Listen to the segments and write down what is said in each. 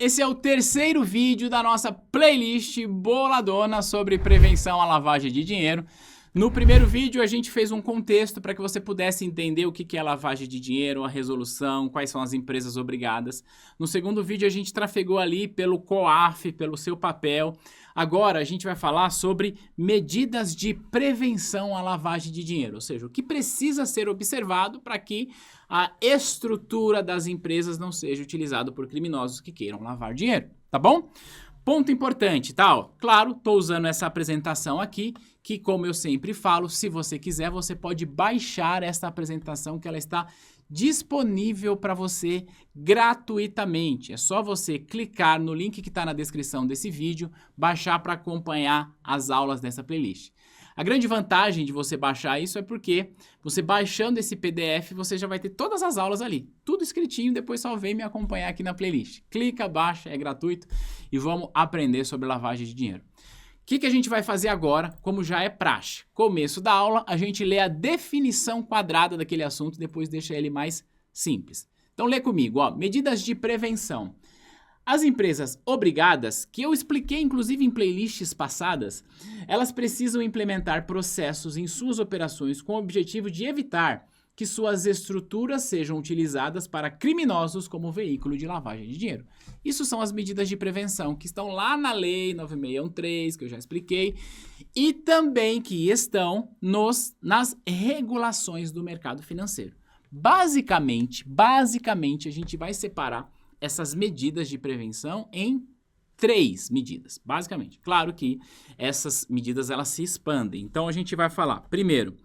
Esse é o terceiro vídeo da nossa playlist boladona sobre prevenção à lavagem de dinheiro. No primeiro vídeo a gente fez um contexto para que você pudesse entender o que é lavagem de dinheiro, a resolução, quais são as empresas obrigadas. No segundo vídeo a gente trafegou ali pelo COAF, pelo seu papel. Agora a gente vai falar sobre medidas de prevenção à lavagem de dinheiro, ou seja, o que precisa ser observado para que a estrutura das empresas não seja utilizada por criminosos que queiram lavar dinheiro, tá bom? Ponto importante, tá? Ó, claro, tô usando essa apresentação aqui, que como eu sempre falo, se você quiser, você pode baixar essa apresentação que ela está disponível para você gratuitamente. É só você clicar no link que está na descrição desse vídeo, baixar para acompanhar as aulas dessa playlist. A grande vantagem de você baixar isso é porque você baixando esse PDF, você já vai ter todas as aulas ali, tudo escritinho, depois só vem me acompanhar aqui na playlist. Clica, baixa, é gratuito e vamos aprender sobre lavagem de dinheiro. O que a gente vai fazer agora, como já é praxe? Começo da aula, a gente lê a definição quadrada daquele assunto, depois deixa ele mais simples. Então lê comigo, ó, medidas de prevenção. As empresas obrigadas, que eu expliquei inclusive em playlists passadas, elas precisam implementar processos em suas operações com o objetivo de evitar que suas estruturas sejam utilizadas para criminosos como veículo de lavagem de dinheiro. Isso são as medidas de prevenção que estão lá na Lei 9613, que eu já expliquei, e também que estão nas regulações do mercado financeiro. Basicamente, a gente vai separar essas medidas de prevenção em 3 medidas, basicamente. Claro que essas medidas elas se expandem. Então a gente vai falar, primeiro,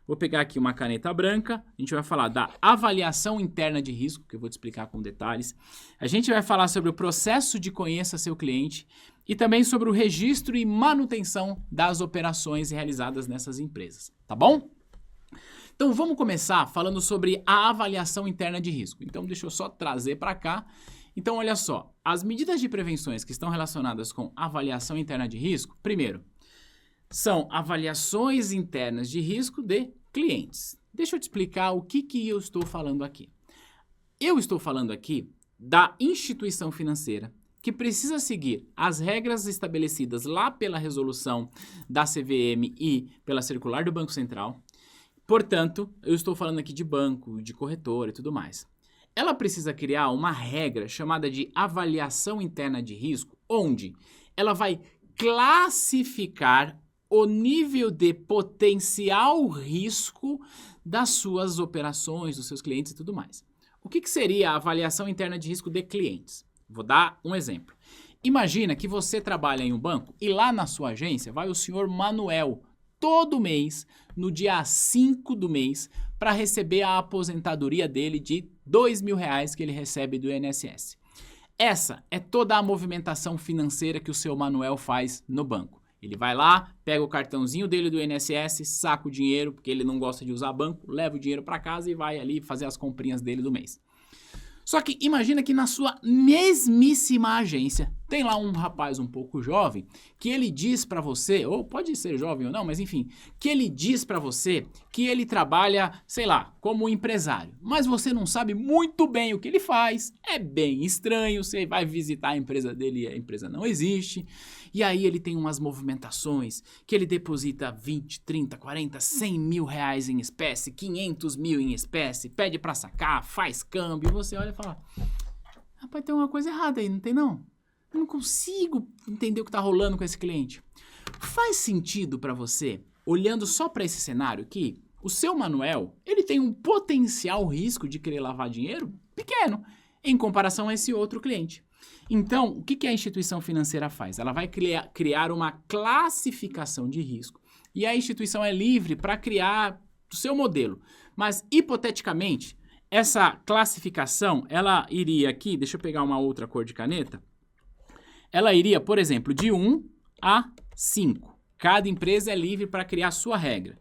vou pegar aqui uma caneta branca, a gente vai falar da avaliação interna de risco, que eu vou te explicar com detalhes. A gente vai falar sobre o processo de conheça seu cliente e também sobre o registro e manutenção das operações realizadas nessas empresas, tá bom? Então vamos começar falando sobre a avaliação interna de risco. Então deixa eu só trazer para cá. Então olha só, as medidas de prevenções que estão relacionadas com avaliação interna de risco, primeiro, são avaliações internas de risco de clientes. Deixa eu te explicar o que eu estou falando aqui. Eu estou falando aqui da instituição financeira que precisa seguir as regras estabelecidas lá pela resolução da CVM e pela circular do Banco Central. Portanto, eu estou falando aqui de banco, de corretora e tudo mais. Ela precisa criar uma regra chamada de avaliação interna de risco, onde ela vai classificar o nível de potencial risco das suas operações, dos seus clientes e tudo mais. O que seria a avaliação interna de risco de clientes? Vou dar um exemplo. Imagina que você trabalha em um banco e lá na sua agência vai o senhor Manuel, todo mês, no dia 5 do mês, para receber a aposentadoria dele de R$2.000 que ele recebe do INSS. Essa é toda a movimentação financeira que o seu Manuel faz no banco. Ele vai lá, pega o cartãozinho dele do INSS, saca o dinheiro, porque ele não gosta de usar banco, leva o dinheiro para casa e vai ali fazer as comprinhas dele do mês. Só que imagina que na sua mesmíssima agência tem lá um rapaz um pouco jovem que ele diz para você, ou pode ser jovem ou não, mas enfim, que ele diz para você que ele trabalha, sei lá, como empresário, mas você não sabe muito bem o que ele faz, é bem estranho, você vai visitar a empresa dele e a empresa não existe, e aí ele tem umas movimentações que ele deposita 20, 30, 40, 100 mil reais em espécie, 500 mil em espécie, pede para sacar, faz câmbio, e você olha e fala, rapaz, tem uma coisa errada aí, não tem não? Eu não consigo entender o que está rolando com esse cliente. Faz sentido para você, olhando só para esse cenário, que o seu Manuel, ele tem um potencial risco de querer lavar dinheiro pequeno, em comparação a esse outro cliente. Então, o que a instituição financeira faz? Ela vai criar uma classificação de risco e a instituição é livre para criar o seu modelo. Mas, hipoteticamente, essa classificação, ela iria aqui, deixa eu pegar uma outra cor de caneta, ela iria, por exemplo, de 1 a 5. Cada empresa é livre para criar a sua regra.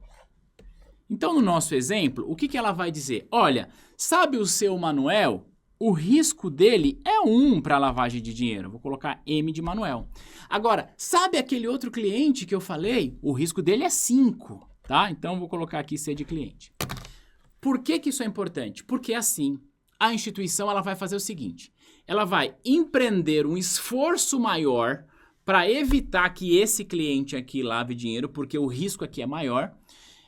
Então, no nosso exemplo, o que ela vai dizer? Olha, sabe o seu Manuel? O risco dele é 1 para lavagem de dinheiro. Vou colocar M de Manuel. Agora, sabe aquele outro cliente que eu falei? O risco dele é 5, tá? Então, vou colocar aqui C de cliente. Por que isso é importante? Porque assim, a instituição ela vai fazer o seguinte, ela vai empreender um esforço maior para evitar que esse cliente aqui lave dinheiro, porque o risco aqui é maior,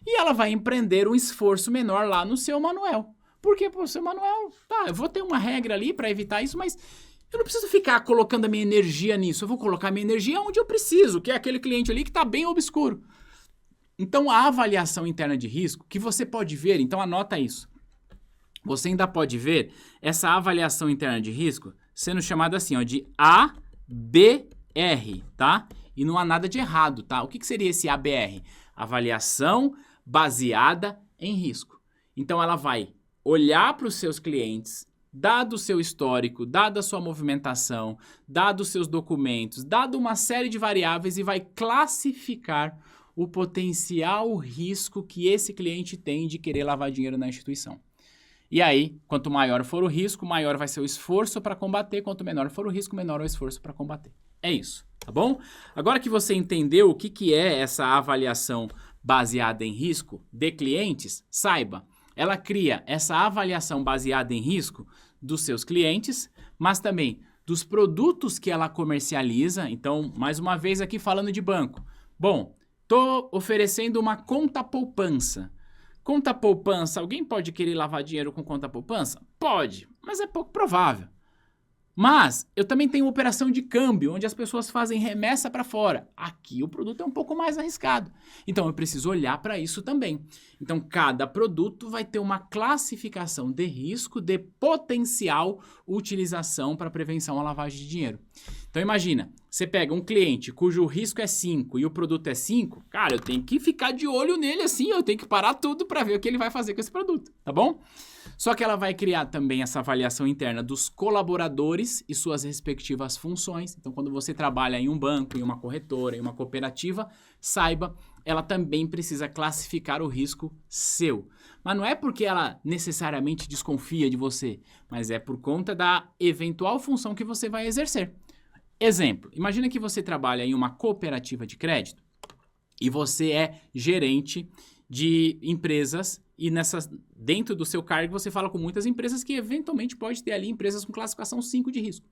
e ela vai empreender um esforço menor lá no seu manual. Porque, pô, seu manual, tá, eu vou ter uma regra ali para evitar isso, mas eu não preciso ficar colocando a minha energia nisso, eu vou colocar a minha energia onde eu preciso, que é aquele cliente ali que está bem obscuro. Então, a avaliação interna de risco, que você pode ver, então anota isso. Você ainda pode ver essa avaliação interna de risco sendo chamada assim, ó, de ABR, tá? E não há nada de errado, tá? O que seria esse ABR? Avaliação baseada em risco. Então, ela vai olhar para os seus clientes, dado o seu histórico, dada a sua movimentação, dado os seus documentos, dado uma série de variáveis e vai classificar o potencial risco que esse cliente tem de querer lavar dinheiro na instituição. E aí, quanto maior for o risco, maior vai ser o esforço para combater, quanto menor for o risco, menor o esforço para combater. É isso, tá bom? Agora que você entendeu o que é essa avaliação baseada em risco de clientes, saiba, ela cria essa avaliação baseada em risco dos seus clientes, mas também dos produtos que ela comercializa. Então, mais uma vez aqui falando de banco. Bom, estou oferecendo uma conta poupança. Conta poupança, alguém pode querer lavar dinheiro com conta poupança? Pode, mas é pouco provável. Mas eu também tenho operação de câmbio, onde as pessoas fazem remessa para fora. Aqui o produto é um pouco mais arriscado. Então eu preciso olhar para isso também. Então cada produto vai ter uma classificação de risco de potencial utilização para prevenção à lavagem de dinheiro. Então imagina, você pega um cliente cujo risco é 5 e o produto é 5, cara, eu tenho que ficar de olho nele assim, eu tenho que parar tudo para ver o que ele vai fazer com esse produto, tá bom? Só que ela vai criar também essa avaliação interna dos colaboradores e suas respectivas funções. Então, quando você trabalha em um banco, em uma corretora, em uma cooperativa, saiba, ela também precisa classificar o risco seu. Mas não é porque ela necessariamente desconfia de você, mas é por conta da eventual função que você vai exercer. Exemplo, imagina que você trabalha em uma cooperativa de crédito e você é gerente de empresas e dentro do seu cargo você fala com muitas empresas que eventualmente pode ter ali empresas com classificação 5 de risco.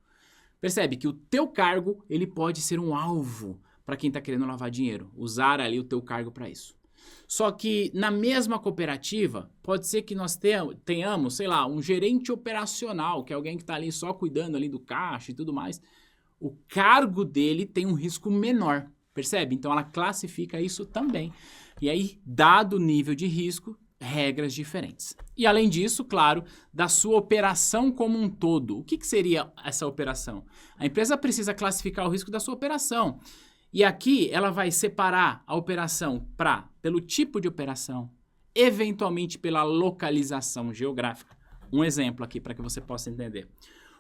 Percebe que o teu cargo ele pode ser um alvo para quem está querendo lavar dinheiro, usar ali o teu cargo para isso. Só que na mesma cooperativa pode ser que nós tenhamos, sei lá, um gerente operacional, que é alguém que está ali só cuidando ali do caixa e tudo mais. O cargo dele tem um risco menor, percebe? Então ela classifica isso também. E aí, dado o nível de risco, regras diferentes. E além disso, claro, da sua operação como um todo. O que seria essa operação? A empresa precisa classificar o risco da sua operação. E aqui ela vai separar a operação pelo tipo de operação, eventualmente pela localização geográfica. Um exemplo aqui para que você possa entender.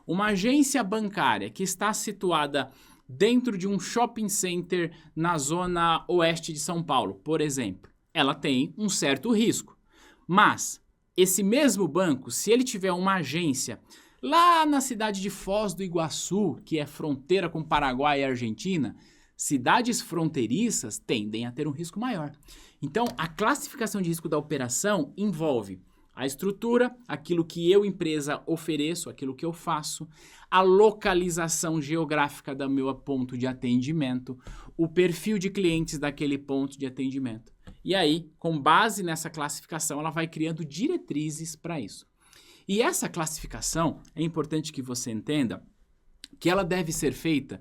Uma agência bancária que está situada dentro de um shopping center na zona oeste de São Paulo, por exemplo, ela tem um certo risco. Mas esse mesmo banco, se ele tiver uma agência lá na cidade de Foz do Iguaçu, que é fronteira com Paraguai e Argentina, cidades fronteiriças tendem a ter um risco maior. Então, a classificação de risco da operação envolve a estrutura, aquilo que eu, empresa, ofereço, aquilo que eu faço, a localização geográfica do meu ponto de atendimento, o perfil de clientes daquele ponto de atendimento. E aí, com base nessa classificação, ela vai criando diretrizes para isso. E essa classificação, é importante que você entenda que ela deve ser feita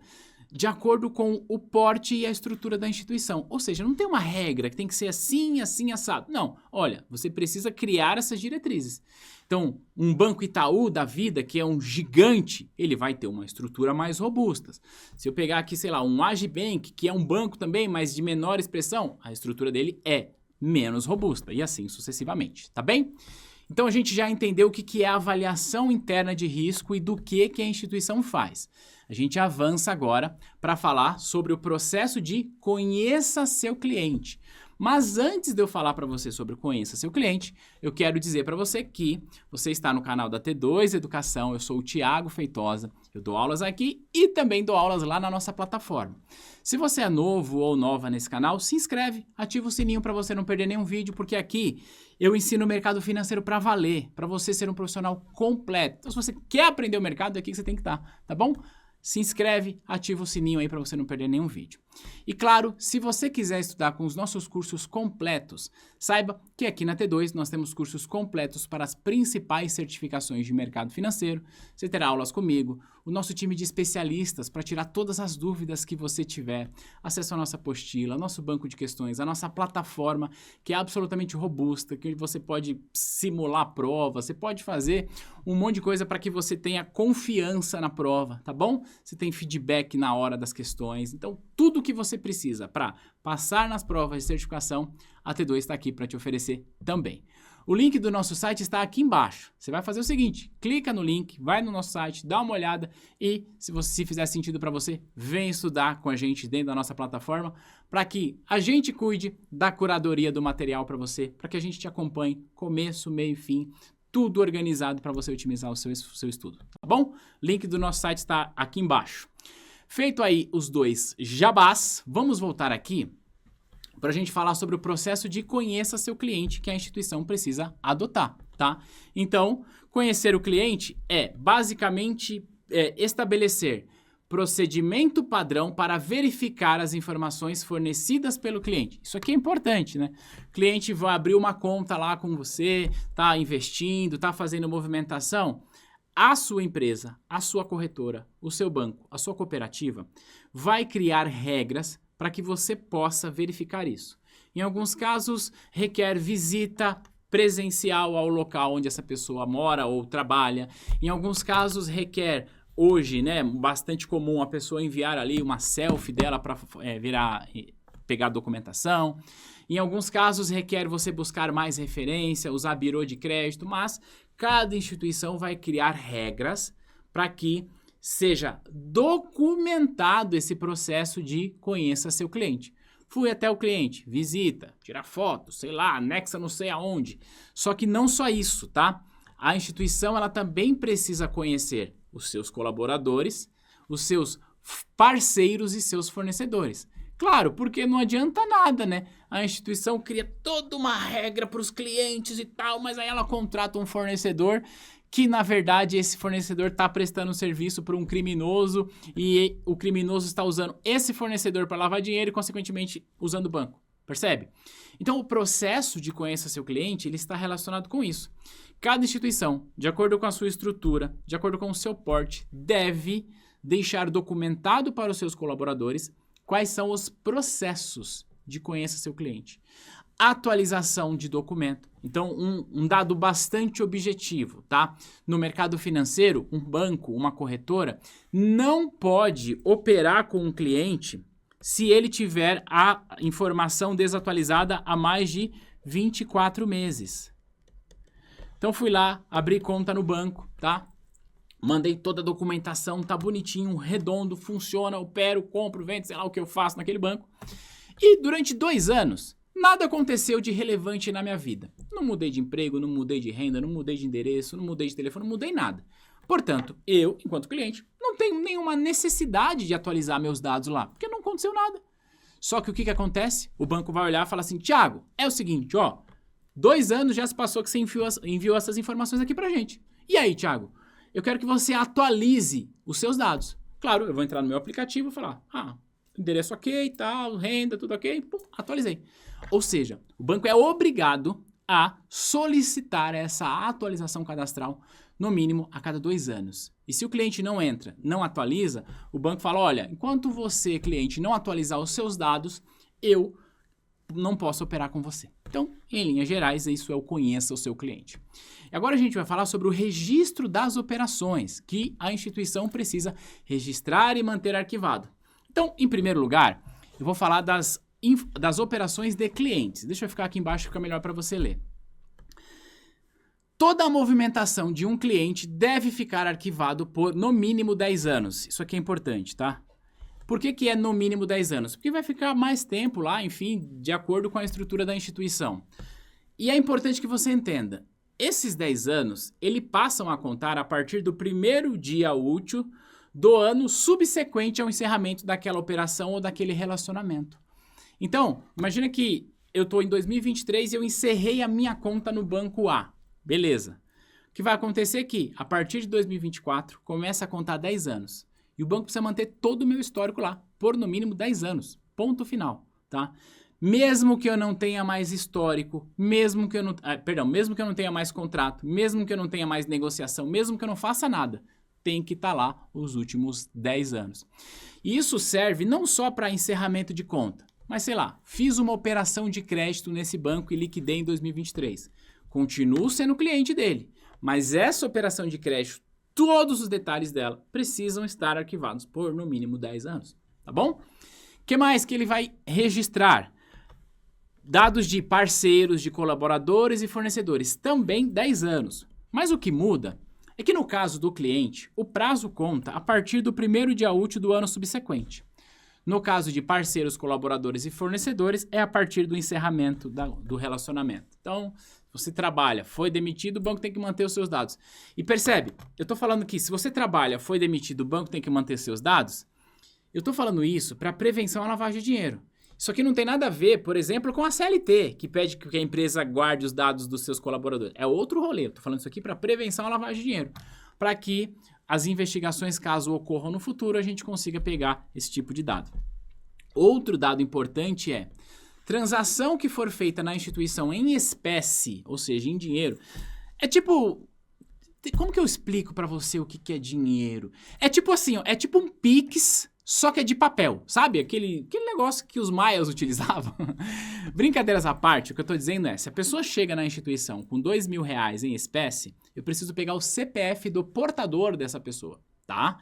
de acordo com o porte e a estrutura da instituição. Ou seja, não tem uma regra que tem que ser assim, assim, assado. Não, olha, você precisa criar essas diretrizes. Então, um Banco Itaú da vida, que é um gigante, ele vai ter uma estrutura mais robusta. Se eu pegar aqui, sei lá, um Agibank, que é um banco também, mas de menor expressão, a estrutura dele é menos robusta, e assim sucessivamente, tá bem? Então, a gente já entendeu o que é a avaliação interna de risco e do que a instituição faz. A gente avança agora para falar sobre o processo de conheça seu cliente. Mas antes de eu falar para você sobre Conheça Seu Cliente, eu quero dizer para você que você está no canal da T2 Educação, eu sou o Thiago Feitosa, eu dou aulas aqui e também dou aulas lá na nossa plataforma. Se você é novo ou nova nesse canal, se inscreve, ativa o sininho para você não perder nenhum vídeo, porque aqui eu ensino o mercado financeiro para valer, para você ser um profissional completo. Então, se você quer aprender o mercado, é aqui que você tem que estar, tá bom? Se inscreve, ativa o sininho aí para você não perder nenhum vídeo. E claro, se você quiser estudar com os nossos cursos completos, saiba que aqui na T2 nós temos cursos completos para as principais certificações de mercado financeiro. Você terá aulas comigo, o nosso time de especialistas para tirar todas as dúvidas que você tiver, acesso à nossa apostila, nosso banco de questões, a nossa plataforma que é absolutamente robusta, que você pode simular a prova, você pode fazer um monte de coisa para que você tenha confiança na prova, tá bom? Você tem feedback na hora das questões, então tudo que você precisa para passar nas provas de certificação, a T2 está aqui para te oferecer também. O link do nosso site está aqui embaixo. Você vai fazer o seguinte, clica no link, vai no nosso site, dá uma olhada e se fizer sentido para você, vem estudar com a gente dentro da nossa plataforma para que a gente cuide da curadoria do material para você, para que a gente te acompanhe começo, meio e fim, tudo organizado para você otimizar o seu estudo, tá bom? Link do nosso site está aqui embaixo. Feito aí os dois jabás, vamos voltar aqui para a gente falar sobre o processo de Conheça Seu Cliente que a instituição precisa adotar, tá? Então, conhecer o cliente é basicamente estabelecer procedimento padrão para verificar as informações fornecidas pelo cliente. Isso aqui é importante, né? O cliente vai abrir uma conta lá com você, tá investindo, tá fazendo movimentação. A sua empresa, a sua corretora, o seu banco, a sua cooperativa vai criar regras para que você possa verificar isso. Em alguns casos, requer visita presencial ao local onde essa pessoa mora ou trabalha. Em alguns casos, requer, hoje, né, bastante comum a pessoa enviar ali uma selfie dela para pegar documentação. Em alguns casos, requer você buscar mais referência, usar birô de crédito, mas cada instituição vai criar regras para que seja documentado esse processo de Conheça Seu Cliente. Fui até o cliente, visita, tira foto, sei lá, anexa não sei aonde. Só que não só isso, tá? A instituição ela também precisa conhecer os seus colaboradores, os seus parceiros e seus fornecedores. Claro, porque não adianta nada, né? A instituição cria toda uma regra para os clientes e tal, mas aí ela contrata um fornecedor que, na verdade, esse fornecedor está prestando serviço para um criminoso e o criminoso está usando esse fornecedor para lavar dinheiro e, consequentemente, usando o banco. Percebe? Então, o processo de Conheça Seu Cliente, ele está relacionado com isso. Cada instituição, de acordo com a sua estrutura, de acordo com o seu porte, deve deixar documentado para os seus colaboradores quais são os processos de Conheça Seu Cliente. Atualização de documento. Então, um dado bastante objetivo, tá? No mercado financeiro, um banco, uma corretora, não pode operar com um cliente se ele tiver a informação desatualizada há mais de 24 meses. Então, fui lá, abri conta no banco, tá? Mandei toda a documentação, tá bonitinho, redondo, funciona, opero, compro, vendo, sei lá o que eu faço naquele banco. E durante 2 anos, nada aconteceu de relevante na minha vida. Não mudei de emprego, não mudei de renda, não mudei de endereço, não mudei de telefone, não mudei nada. Portanto, eu, enquanto cliente, não tenho nenhuma necessidade de atualizar meus dados lá, porque não aconteceu nada. Só que o que acontece? O banco vai olhar e falar assim, Thiago, é o seguinte, ó, 2 anos já se passou que você enviou essas informações aqui pra gente. E aí, Thiago, eu quero que você atualize os seus dados. Claro, eu vou entrar no meu aplicativo e falar, endereço ok, tal, renda, tudo ok, pum, atualizei. Ou seja, o banco é obrigado a solicitar essa atualização cadastral, no mínimo, a cada 2 anos. E se o cliente não entra, não atualiza, o banco fala, olha, enquanto você, cliente, não atualizar os seus dados, eu não posso operar com você. Então, em linhas gerais, isso é o Conheça o Seu Cliente. E agora a gente vai falar sobre o registro das operações, que a instituição precisa registrar e manter arquivado. Então, em primeiro lugar, eu vou falar das operações de clientes. Deixa eu ficar aqui embaixo, fica melhor para você ler. Toda a movimentação de um cliente deve ficar arquivado por, no mínimo, 10 anos. Isso aqui é importante, tá? Por que que é no mínimo 10 anos? Porque vai ficar mais tempo lá, enfim, de acordo com a estrutura da instituição. E é importante que você entenda, esses 10 anos, eles passam a contar a partir do primeiro dia útil do ano subsequente ao encerramento daquela operação ou daquele relacionamento. Então, imagina que eu estou em 2023 e eu encerrei a minha conta no banco A. Beleza. O que vai acontecer é que, a partir de 2024, começa a contar 10 anos. E o banco precisa manter todo o meu histórico lá, por no mínimo 10 anos. Ponto final, tá? Mesmo que eu não tenha mais histórico, mesmo que eu não tenha mais contrato, mesmo que eu não tenha mais negociação, mesmo que eu não faça nada, tem que estar lá os últimos 10 anos. E isso serve não só para encerramento de conta, mas sei lá, fiz uma operação de crédito nesse banco e liquidei em 2023. Continuo sendo cliente dele, mas essa operação de crédito, todos os detalhes dela precisam estar arquivados por no mínimo 10 anos, tá bom? O que mais que ele vai registrar? Dados de parceiros, de colaboradores e fornecedores, também 10 anos. Mas o que muda é que no caso do cliente, o prazo conta a partir do primeiro dia útil do ano subsequente. No caso de parceiros, colaboradores e fornecedores, é a partir do encerramento do relacionamento. Então, você trabalha, foi demitido, o banco tem que manter os seus dados. E percebe, eu estou falando que se você trabalha, foi demitido, o banco tem que manter seus dados. Eu estou falando isso para prevenção à lavagem de dinheiro. Isso aqui não tem nada a ver, por exemplo, com a CLT, que pede que a empresa guarde os dados dos seus colaboradores. É outro rolê. Eu estou falando isso aqui para prevenção à lavagem de dinheiro. Para que as investigações, caso ocorram no futuro, a gente consiga pegar esse tipo de dado. Outro dado importante é transação que for feita na instituição em espécie, ou seja, em dinheiro, é tipo... Como que eu explico para você o que é dinheiro? É tipo assim, ó, é tipo um Pix, só que é de papel, sabe? Aquele negócio que os maias utilizavam. Brincadeiras à parte, o que eu tô dizendo é, se a pessoa chega na instituição com R$2.000 em espécie, eu preciso pegar o CPF do portador dessa pessoa, tá?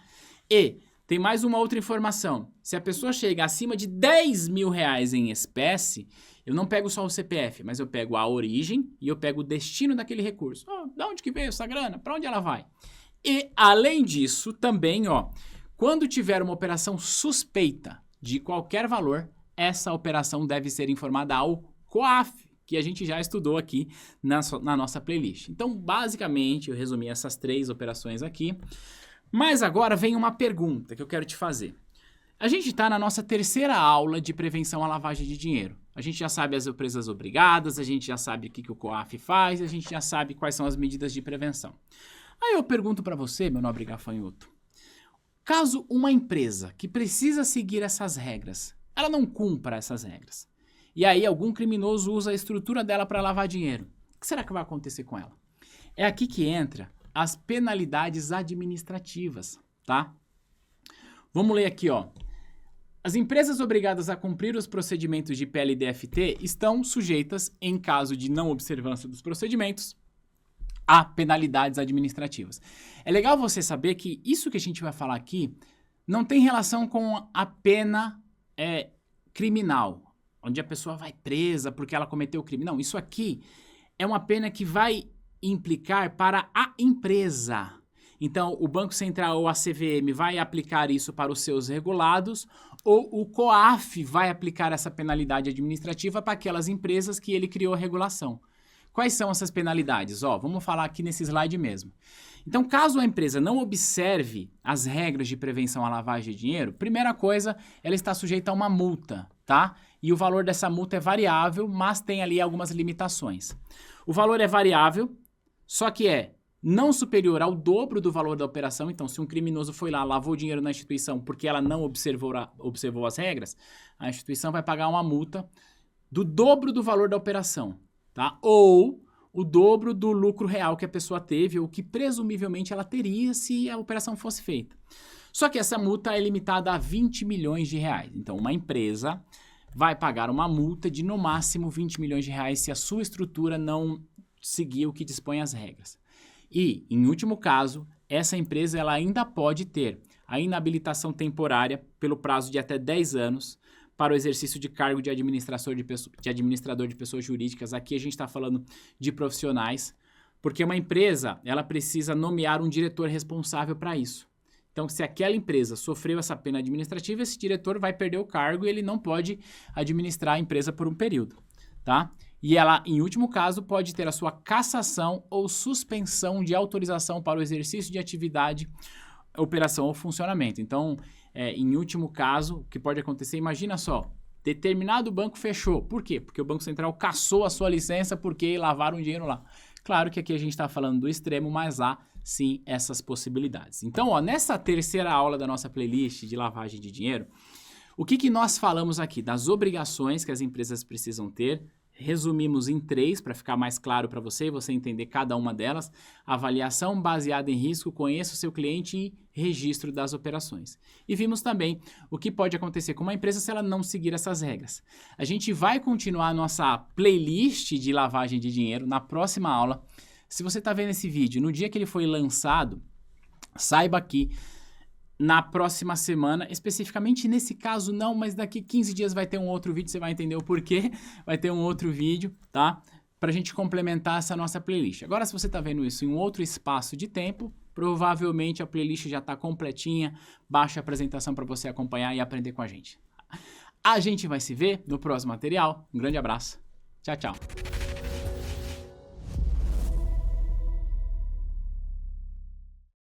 E tem mais uma outra informação. Se a pessoa chega acima de R$10.000 em espécie, eu não pego só o CPF, mas eu pego a origem e eu pego o destino daquele recurso. De onde que veio essa grana? Para onde ela vai? E, além disso, também, ó, quando tiver uma operação suspeita de qualquer valor, essa operação deve ser informada ao COAF, que a gente já estudou aqui na nossa playlist. Então, basicamente, eu resumi essas 3 operações aqui. Mas agora vem uma pergunta que eu quero te fazer. A gente está na nossa 3ª aula de prevenção à lavagem de dinheiro. A gente já sabe as empresas obrigadas, a gente já sabe o que o COAF faz, a gente já sabe quais são as medidas de prevenção. Aí eu pergunto para você, meu nobre gafanhoto, caso uma empresa que precisa seguir essas regras, ela não cumpra essas regras, e aí algum criminoso usa a estrutura dela para lavar dinheiro, o que será que vai acontecer com ela? É aqui que entra as penalidades administrativas, tá? Vamos ler aqui, ó. As empresas obrigadas a cumprir os procedimentos de PLD-FT estão sujeitas, em caso de não observância dos procedimentos, a penalidades administrativas. É legal você saber que isso que a gente vai falar aqui não tem relação com a pena criminal, onde a pessoa vai presa porque ela cometeu o crime. Não, isso aqui é uma pena que vai implicar para a empresa. Então, o Banco Central ou a CVM vai aplicar isso para os seus regulados, ou o COAF vai aplicar essa penalidade administrativa para aquelas empresas que ele criou a regulação. Quais são essas penalidades? Ó, vamos falar aqui nesse slide mesmo. Então, caso a empresa não observe as regras de prevenção à lavagem de dinheiro, primeira coisa, ela está sujeita a uma multa, tá? E o valor dessa multa é variável, mas tem ali algumas limitações. O valor é variável, só que é não superior ao dobro do valor da operação. Então, se um criminoso foi lá, lavou dinheiro na instituição porque ela não observou as regras, a instituição vai pagar uma multa do dobro do valor da operação, tá? Ou o dobro do lucro real que a pessoa teve ou que presumivelmente ela teria se a operação fosse feita. Só que essa multa é limitada a R$20 milhões. Então, uma empresa vai pagar uma multa de no máximo R$20 milhões se a sua estrutura não seguir o que dispõe as regras. E, em último caso, essa empresa ela ainda pode ter a inabilitação temporária pelo prazo de até 10 anos para o exercício de cargo de administrador de pessoas jurídicas. Aqui a gente está falando de profissionais, porque uma empresa ela precisa nomear um diretor responsável para isso. Então, se aquela empresa sofreu essa pena administrativa, esse diretor vai perder o cargo e ele não pode administrar a empresa por um período, tá? E ela, em último caso, pode ter a sua cassação ou suspensão de autorização para o exercício de atividade, operação ou funcionamento. Então, em último caso, o que pode acontecer, imagina só, determinado banco fechou. Por quê? Porque o Banco Central cassou a sua licença porque lavaram dinheiro lá. Claro que aqui a gente está falando do extremo, mas há sim essas possibilidades. Então, ó, nessa terceira aula da nossa playlist de lavagem de dinheiro, o que nós falamos aqui? Das obrigações que as empresas precisam ter. Resumimos em 3 para ficar mais claro para você e você entender cada uma delas. Avaliação baseada em risco, conheça o seu cliente e registro das operações. E vimos também o que pode acontecer com uma empresa se ela não seguir essas regras. A gente vai continuar nossa playlist de lavagem de dinheiro na próxima aula. Se você está vendo esse vídeo no dia que ele foi lançado, saiba que na próxima semana, especificamente nesse caso não, mas daqui 15 dias vai ter um outro vídeo, você vai entender o porquê, vai ter um outro vídeo, tá? Pra gente complementar essa nossa playlist. Agora, se você tá vendo isso em um outro espaço de tempo, provavelmente a playlist já tá completinha, baixa a apresentação para você acompanhar e aprender com a gente. A gente vai se ver no próximo material. Um grande abraço. Tchau, tchau.